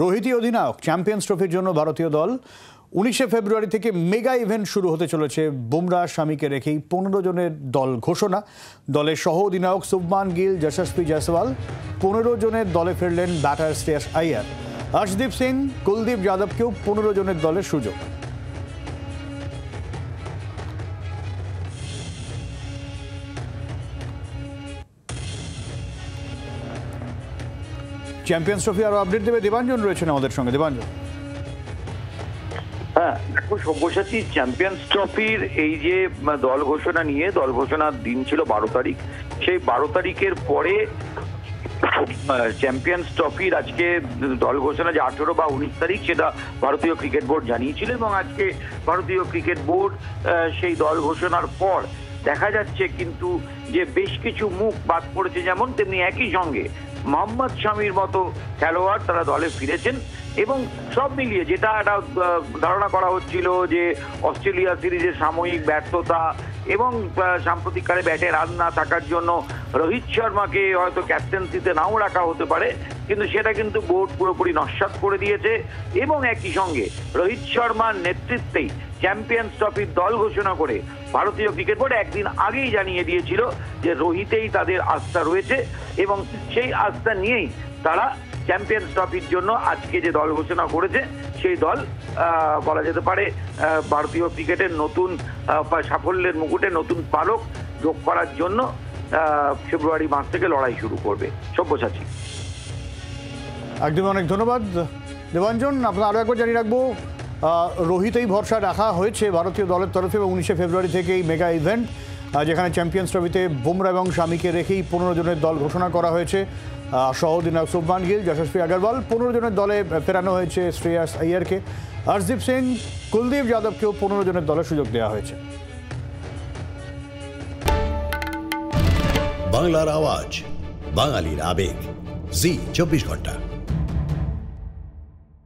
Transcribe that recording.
রোহিতই অধিনায়ক। চ্যাম্পিয়ন্স ট্রফির জন্য ভারতীয় দল 19শে ফেব্রুয়ারি থেকে মেগা ইভেন্ট শুরু হতে চলেছে। বুমরা শামিকে রেখেই 15 জনের দল ঘোষণা। দলের সহ অধিনায়ক শুভমান গিল, যশস্বী জয়সওয়াল। 15 জনের দলে ফিরলেন ব্যাটার শ্রেয়াস আইয়ার। হর্ষদীপ সিং, কুলদীপ যাদবকেও 15 জনের দলের সুযোগ। চ্যাম্পিয়ন্স ট্রফি আরো আপডেট দেবে দেবাঞ্জন, রয়েছেন আমাদের সঙ্গে। দেবাঞ্জন। হ্যাঁ, দেখো সব্যসাচী, চ্যাম্পিয়ন্স ট্রফির এই যে দল ঘোষণা নিয়ে, দল ঘোষণার দিন ছিল 12 তারিখ। সেই 12 তারিখের পরে চ্যাম্পিয়ন্স ট্রফির আজকে দল ঘোষণা যে 18 বা 19 তারিখ, সেটা ভারতীয় ক্রিকেট বোর্ড জানিয়েছিল। এবং আজকে ভারতীয় ক্রিকেট বোর্ড সেই দল ঘোষণার পর দেখা যাচ্ছে কিন্তু যে বেশ কিছু মুখ বাদ পড়েছে, যেমন তেমনি একই সঙ্গে মোহাম্মদ শামির মতো খেলোয়াড় তারা দলে ফিরেছেন। এবং সব মিলিয়ে যেটা একটা ধারণা করা হচ্ছিল যে অস্ট্রেলিয়া সিরিজের সাময়িক ব্যর্থতা এবং সাম্প্রতিককালে ব্যাটে রান না থাকার জন্য রোহিত শর্মাকে হয়তো ক্যাপ্টেন্সিতে নাও রাখা হতে পারে, কিন্তু সেটা কিন্তু বোর্ড পুরোপুরি নস্যাৎ করে দিয়েছে। এবং একই সঙ্গে রোহিত শর্মার নেতৃত্বেই চ্যাম্পিয়ন্স ট্রফির দল ঘোষণা করে ভারতীয় ক্রিকেট বোর্ড একদিন আগেই জানিয়ে দিয়েছিল যে রোহিতেই তাদের আস্থা রয়েছে এবং সেই আস্থা নিয়েই তারা চ্যাম্পিয়ন্স ট্রফির জন্য আজকে যে দল ঘোষণা করেছে সেই দল বলা যেতে পারে ভারতীয় ক্রিকেটের নতুন সাফল্যের মুকুটে নতুন পালক যোগ করার জন্য ফেব্রুয়ারি মাস থেকে লড়াই শুরু করবে। সব্যসাচী। একদম অনেক ধন্যবাদ দেবাঞ্জন। আপনার আরও একবার জানিয়ে রাখবো, রোহিতেই ভরসা রাখা হয়েছে ভারতীয় দলের তরফে। এবং 19শে ফেব্রুয়ারি থেকে এই মেগা ইভেন্ট, যেখানে চ্যাম্পিয়ন্স ট্রফিতে বুমরা এবং শামিকে রেখেই 15 জনের দল ঘোষণা করা হয়েছে। সহ অধিনায়ক শুভমান গিল, যশস্বী আগরওয়াল। 15 জনের দলে ফেরানো হয়েছে শ্রেয়াস আইয়ারকে। হর্ষদীপ সিং, কুলদীপ যাদবকেও 15 জনের দলের সুযোগ দেওয়া হয়েছে। বাংলার আওয়াজ, বাঙালির আবেগ, জি 24 ঘন্টা।